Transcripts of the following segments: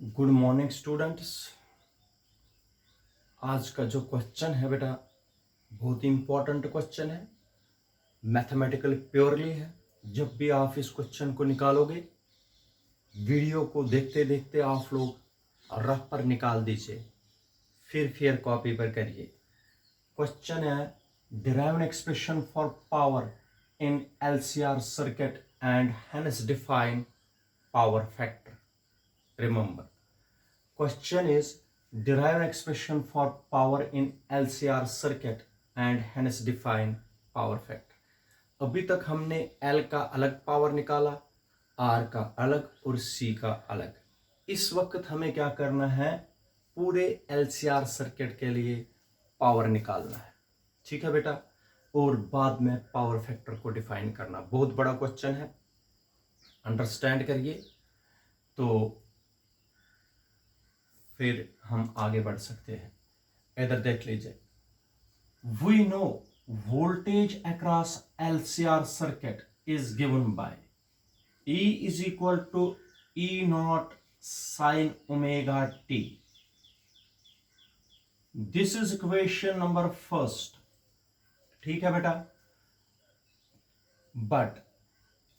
Good morning students. आज का जो क्वेश्चन है बेटा बहुत ही इंपॉर्टेंट क्वेश्चन है, मैथमेटिकल प्योरली है। जब भी आप इस क्वेश्चन को निकालोगे वीडियो को देखते देखते आप लोग रफ पर निकाल दीजिए, फिर फेयर कॉपी पर करिए। क्वेश्चन है derive an expression for power in LCR circuit and hence define power factor. Remember, question is derive an expression for power in LCR circuit and hence define power factor। अभी तक हमने L का अलग power निकाला, R का अलग और C का अलग। इस वक्त हमें क्या करना है, पूरे LCR सर्किट के लिए पावर निकालना है। ठीक है बेटा, और बाद में पावर फैक्टर को डिफाइन करना। बहुत बड़ा क्वेश्चन है, अंडरस्टैंड करिए तो फिर हम आगे बढ़ सकते हैं। इधर देख लीजिए, we know voltage across LCR circuit is given by E is equal to E naught sine omega t. This is equation number first. ठीक है बेटा, but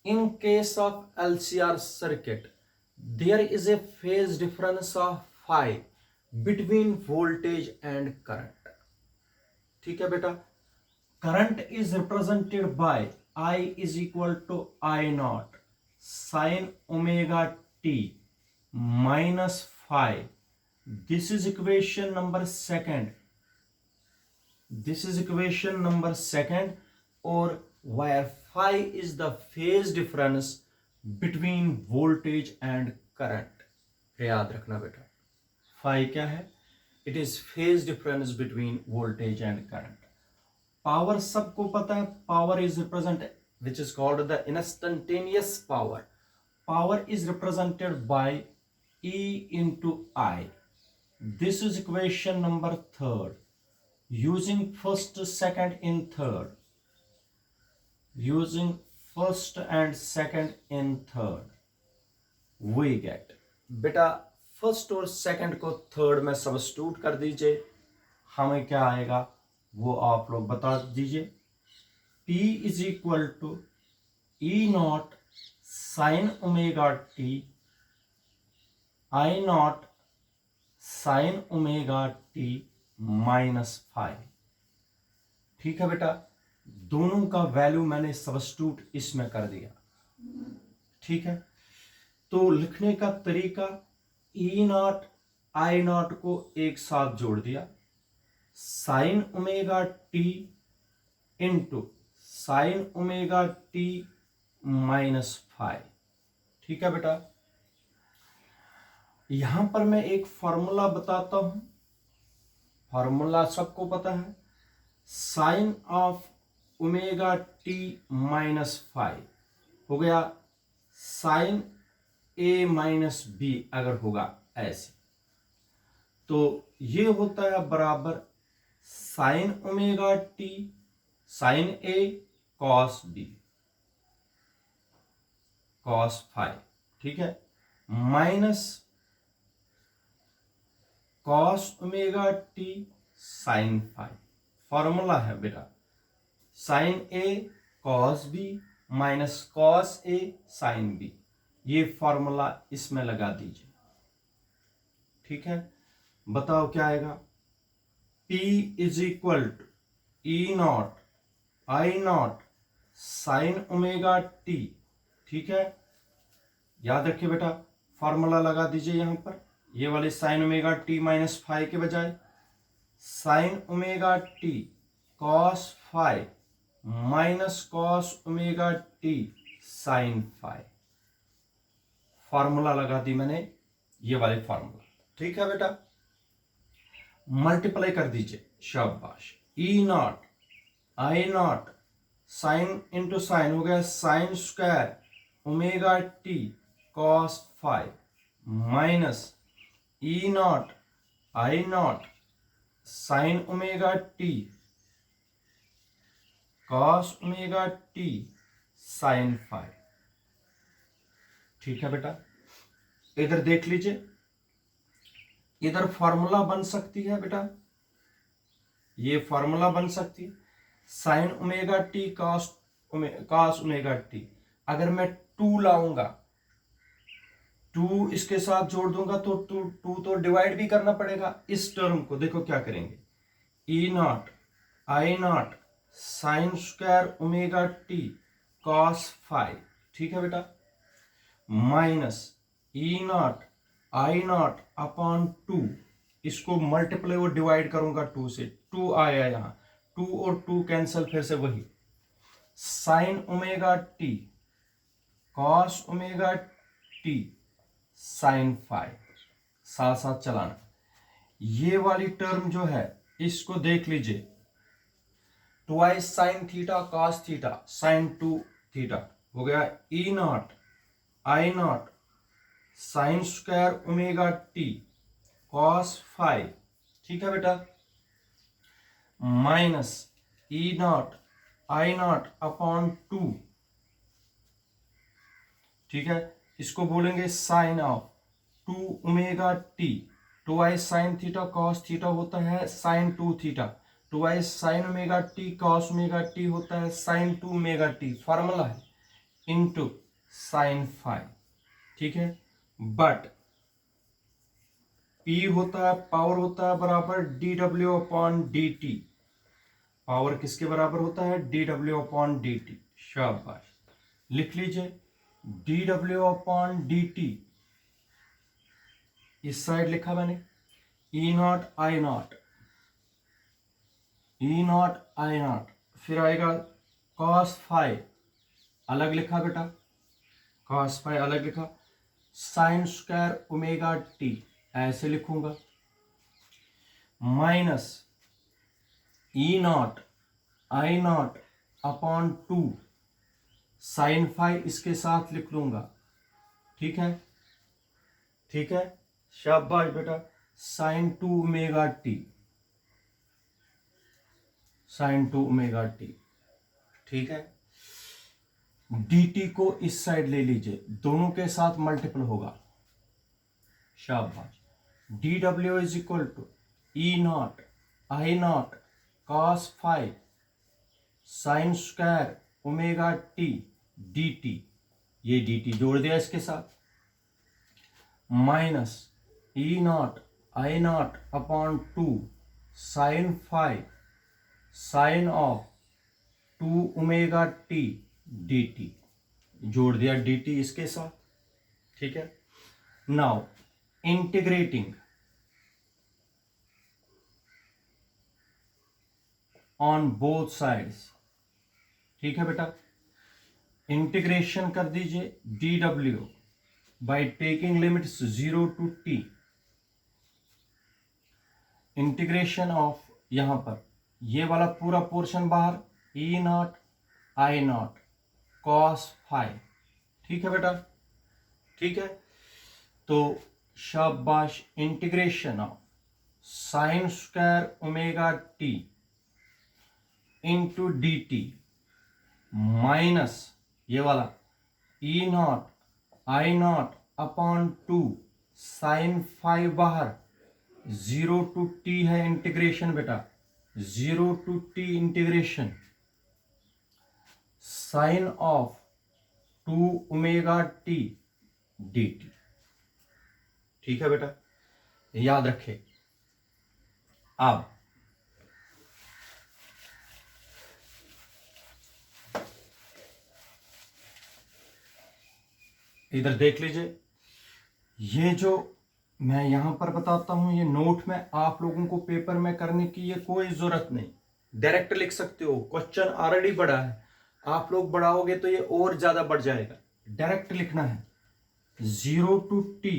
in case of LCR circuit there is a phase difference of phi between voltage and current। ठीक है बेटा, current is represented by I is equal to I naught sin omega t minus phi। this is equation number second, or where phi is the phase difference between voltage and current. याद रखना बेटा, phi क्या है, it is phase difference between voltage and current. Power सबको पता है, power is represent which is called the instantaneous power. Power is represented by E into I। This is equation number third. Using first second in third, using first and second in third, we get बेटा first और second को third में substitute कर दीजिए, हमें क्या आएगा वो आप लोग बता दीजिए। P is equal to E naught sine omega t I naught sine omega t minus five. ठीक है बेटा, दोनों का वैल्यू मैंने सब्स्टिट्यूट इसमें कर दिया। ठीक है, तो लिखने का तरीका E नॉट I नॉट को एक साथ जोड़ दिया, sign omega t into sine omega t minus five. ठीक है बेटा, यहां पर मैं एक फॉर्मूला बताता हूं। फॉर्मूला सबको पता है, sine of omega t minus five हो गया साइन ए माइनस बी। अगर होगा ऐसे तो ये होता है बराबर sine omega t sine A cos B cos five. ठीक है, minus cos omega t sine five. Formula है बेटा, sine A cos B minus cos A sine B. ये फॉर्मूला इसमें लगा दीजिए। ठीक है, बताओ क्या आएगा। P is equal to E naught I naught sine omega t. ठीक है, याद रखिए बेटा, फॉर्मूला लगा दीजिए यहां पर, ये वाले sine omega t minus five के बजाय sine omega t cos five minus cos omega t sine five. Formula लगा दी मैंने, ये वाले फॉर्मूला। ठीक है बेटा, मल्टीप्लाई कर दीजिए, शाबाश। E naught I naught sine into sine हो गया sine square omega t cos five minus E naught I naught sine omega t cos omega t sine five. ठीक है बेटा, इधर देख लीजिए, इधर फॉर्मूला बन सकती है बेटा, ये फॉर्मूला बन सकती है sign omega t cos omega T. अगर मैं 2 लाऊंगा, 2 इसके साथ जोड़ दूंगा तो 2 तो डिवाइड भी करना पड़ेगा। इस टर्म को देखो क्या करेंगे, ई नॉट आई naught sine square omega t cos five, ठीक है बेटा, माइनस ई नॉट आई नॉट अपॉन 2, इसको मल्टीप्लाई और डिवाइड करूंगा 2 से, 2 आया यहां, 2 और 2 कैंसिल, फिर से वही sine omega t cos omega t sine five, साथ साथ चलाना। ये वाली टर्म जो है इसको देख लीजिए, twice sine theta cos theta sine 2 theta हो गया, ई नॉट आई naught sine square omega t cos five, ठीक है बेटा, माइनस ई नॉट आई नॉट अपॉन 2, ठीक है, इसको बोलेंगे sine of 2 omega t, twice sine theta cos theta होता है sine 2 theta, twice sine omega t cos omega t होता है साइन 2 ओमेगा टी, फॉर्मूला है, इनटू साइन 5, ठीक है। बट P होता है, पावर होता है बराबर डी डब्ल्यू अपॉन डी टी, पावर किसके बराबर होता है, डी डब्ल्यू अपॉन डी टी, शाबाश, लिख लीजिए डी डब्ल्यू अपॉन डी टी, इस साइड लिखा मैंने, ई नॉट आई नॉट, ई नॉट आई नॉट, फिर आएगा कॉस फाइव, अलग लिखा बेटा, कॉस फाइव अलग लिखा, साइन स्क्वायर ओमेगा टी ऐसे लिखूंगा, माइनस ई नॉट आई नॉट अपॉन 2 साइन 5 इसके साथ लिख लूंगा, ठीक है, ठीक है, शाबाश बेटा, sine 2 omega t, sine 2 omega t, ठीक है। dt को इस साइड ले लीजिए, दोनों के साथ मल्टीपल होगा, शाबाश, डी डब्ल्यू is equal to E naught I naught cos 5 sine square omega t d t, ये डी टी जोड़ दिया इसके साथ, minus E naught I naught upon 2 sine 5 sine of 2 omega t d t, जोड़ दिया डी टी इसके साथ, ठीक है। Now integrating on both sides, ठीक है बेटा, इंटीग्रेशन कर दीजिए डी डब्ल्यू by taking limits 0 to t, integration of, यहां पर ये वाला पूरा पोर्शन बाहर, ई नॉट आई नॉट कॉस 5, ठीक है बेटा, ठीक है। तो शाबाश, integration of sine square omega t into d t minus ये वाला ई नॉट आई नॉट अपॉन 2 साइन 5 बाहर, 0 टू टी है इंटीग्रेशन बेटा, 0 to t integration sine of 2 omega t d t, ठीक है बेटा, याद रखे। अब इधर देख लीजिए, ये जो मैं यहां पर बताता हूं, ये नोट में आप लोगों को पेपर में करने की ये कोई जरूरत नहीं, डायरेक्ट लिख सकते हो, क्वेश्चन ऑलरेडी बड़ा है, आप लोग बढ़ाओगे तो ये और ज्यादा बढ़ जाएगा, डायरेक्ट लिखना है 0 to t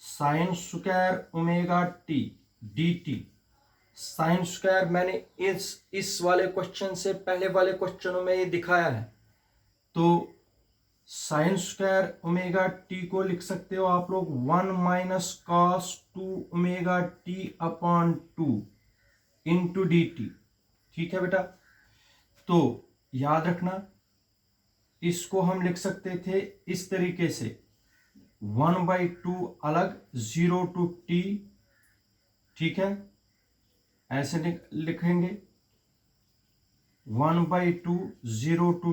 sine square omega t d t, sine square मैंने इस वाले क्वेश्चन से पहले वाले क्वेश्चनों में ये दिखाया है, तो साइन स्क्वायर ओमेगा टी को लिख सकते हो आप लोग 1 minus cos 2 omega T upon 2 into d t, ठीक है बेटा। तो याद रखना, इसको हम लिख सकते थे इस तरीके से, 1/2 अलग, 0 to t, ठीक है, ऐसे लिखेंगे 1/2, 0 to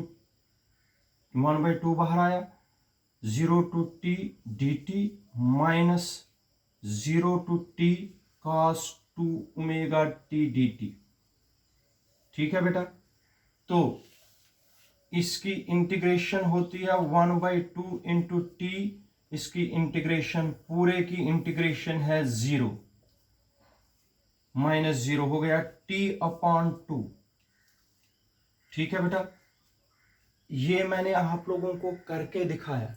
1/2 बाहर आया, 0 to t dt minus 0 to t cos 2 omega t dt। ठीक है बेटा, तो इसकी इंटीग्रेशन होती है 1/2 इंटू टी, इसकी इंटीग्रेशन पूरे की इंटीग्रेशन है 0, माइनस 0 हो गया t/2। ठीक है बेटा, ये मैंने आप लोगों को करके दिखाया।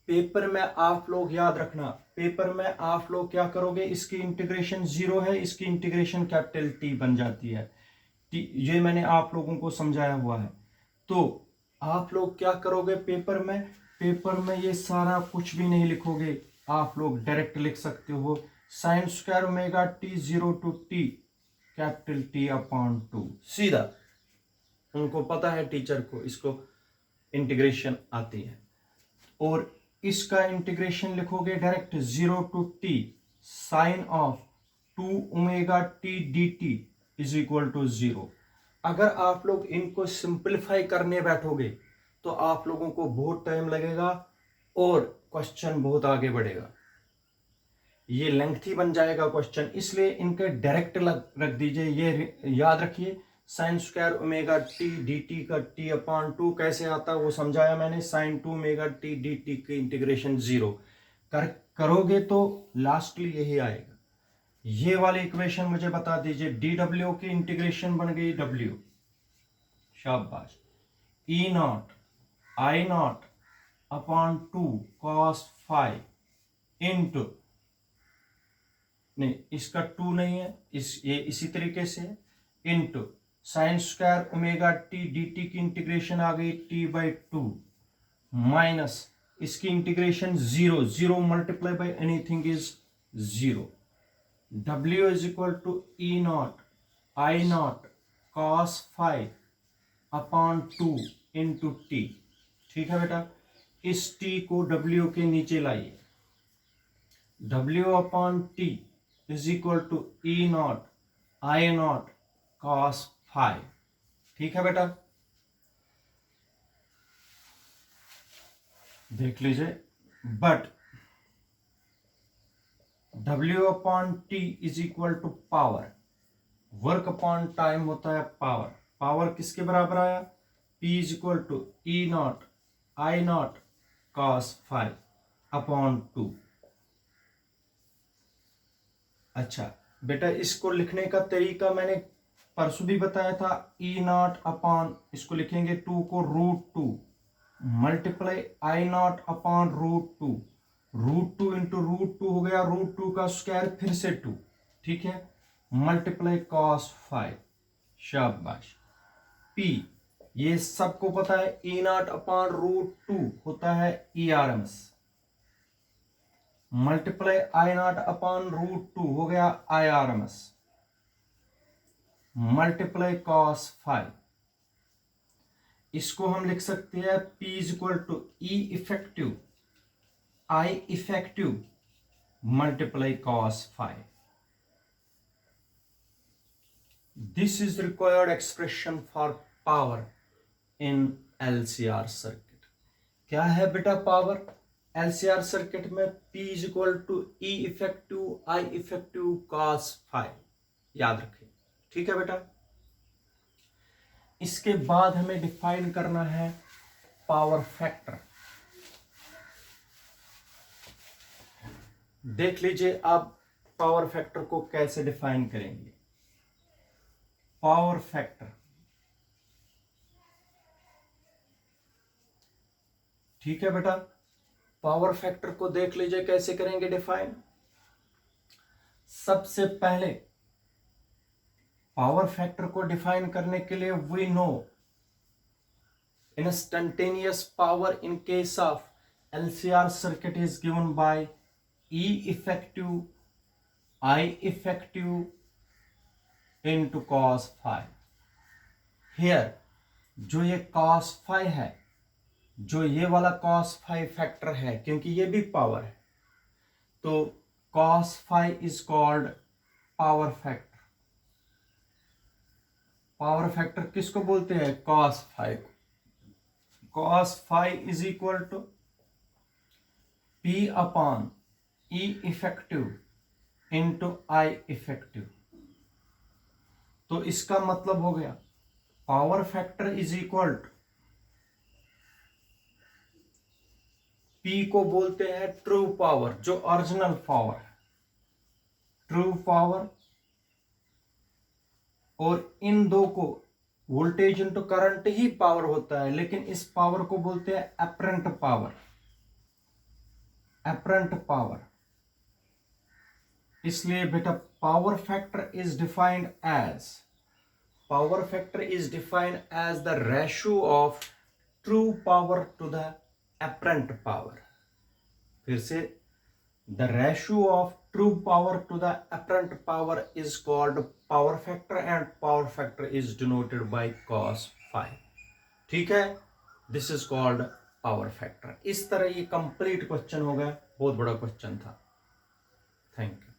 पेपर में आप लोग याद रखना, पेपर में आप लोग क्या करोगे, इसकी इंटीग्रेशन 0 है, इसकी इंटीग्रेशन कैपिटल टी बन जाती है। ये मैंने आप लोगों को समझाया हुआ है। तो आप लोग क्या करोगे पेपर में, पेपर में ये सारा कुछ भी नहीं लिखोगे, आप लोग डायरेक्ट लिख सकते हो sign square omega T 0 to t capital T/2। सीधा, उनको पता है टीचर को इसको इंटीग्रेशन आती है। और इसका इंटीग्रेशन लिखोगे direct 0 to t sine of 2 omega t dt is equal to 0। अगर आप लोग इनको सिंपलीफाई करने बैठोगे तो आप लोगों को बहुत टाइम लगेगा और क्वेश्चन बहुत आगे बढ़ेगा, ये लेंथी बन जाएगा क्वेश्चन, इसलिए इनके डायरेक्ट रख दीजिए। ये याद रखिए sine square omega t d t का T/2 कैसे आता है वो समझाया मैंने। Sine 2 omega t d t की इंटीग्रेशन 0 करोगे तो लास्टली यही आएगा। ये वाली इक्वेशन मुझे बता दीजिए, डी डब्ल्यू की इंटीग्रेशन बन गई W, शाबाश, E0 I0/2 cos phi into, नहीं इसका 2 नहीं है, ये इसी तरीके से into sine square omega t d t की इंटीग्रेशन आ गई T/2 माइनस इसकी integration 0, 0 multiply by anything is 0। W is equal to E0 I0 cos phi/2 into t. ठीक है बेटा, इस t को W के नीचे लाइए, W/T is equal to E0 I0 cos phi। ठीक है बेटा, देख लीजिए, but W/T is equal to power, work upon time होता है पावर, पावर किसके बराबर आया, P is equal to E0 I0 cos phi/2। अच्छा बेटा, इसको लिखने का तरीका मैंने परसों भी बताया था, E0 इसको लिखेंगे 2 को √2 मल्टीप्लाई I0/√2, √2 इंटू √2 हो गया, √2 का स्क्वायर फिर से 2, ठीक है, मल्टीप्लाई cos phi, शाबाश। P ये सबको पता है, E0/√2 होता है ERMS, मल्टीप्लाई I0/√2 हो गया IRMS, मल्टीप्लाई cos phi। इसको हम लिख सकते हैं P is equal to E effective I effective multiply cos phi। This is required expression for power in LCR circuit. क्या है बेटा पावर LCR सर्किट में? P is equal to E effective I effective cos phi, याद रखें। ठीक है बेटा, इसके बाद हमें डिफाइन करना है पावर फैक्टर। देख लीजिए आप पावर फैक्टर को कैसे डिफाइन करेंगे। पावर फैक्टर, ठीक है बेटा, पावर फैक्टर को देख लीजिए कैसे करेंगे डिफाइन। सबसे पहले पावर फैक्टर को डिफाइन करने के लिए we know instantaneous power in case of LCR circuit is given by E effective I effective into cos phi। Here जो ये cos phi है जो ये वाला cos phi फैक्टर है, क्योंकि ये भी पावर है, तो cos phi is called power factor. Power factor किसको बोलते हैं? cos phi को। cos phi is equal to P upon E effective into I effective. तो इसका मतलब हो गया power factor is equal to, P को बोलते हैं ट्रू पावर, जो ओरिजिनल पावर है, ट्रू पावर, और इन दो को वोल्टेज इंटू करंट ही पावर होता है, लेकिन इस पावर को बोलते हैं एपरेंट पावर। एपरेंट पावर, इसलिए बेटा power factor is defined as, power factor is defined as the ratio of true power to the apparent power. फिर से, the ratio of true power to the apparent power is called power factor and power factor is denoted by cos phi। ठीक है, this is called power factor. इस तरह ये complete question हो गया, बहुत बड़ा क्वेश्चन था। Thank you.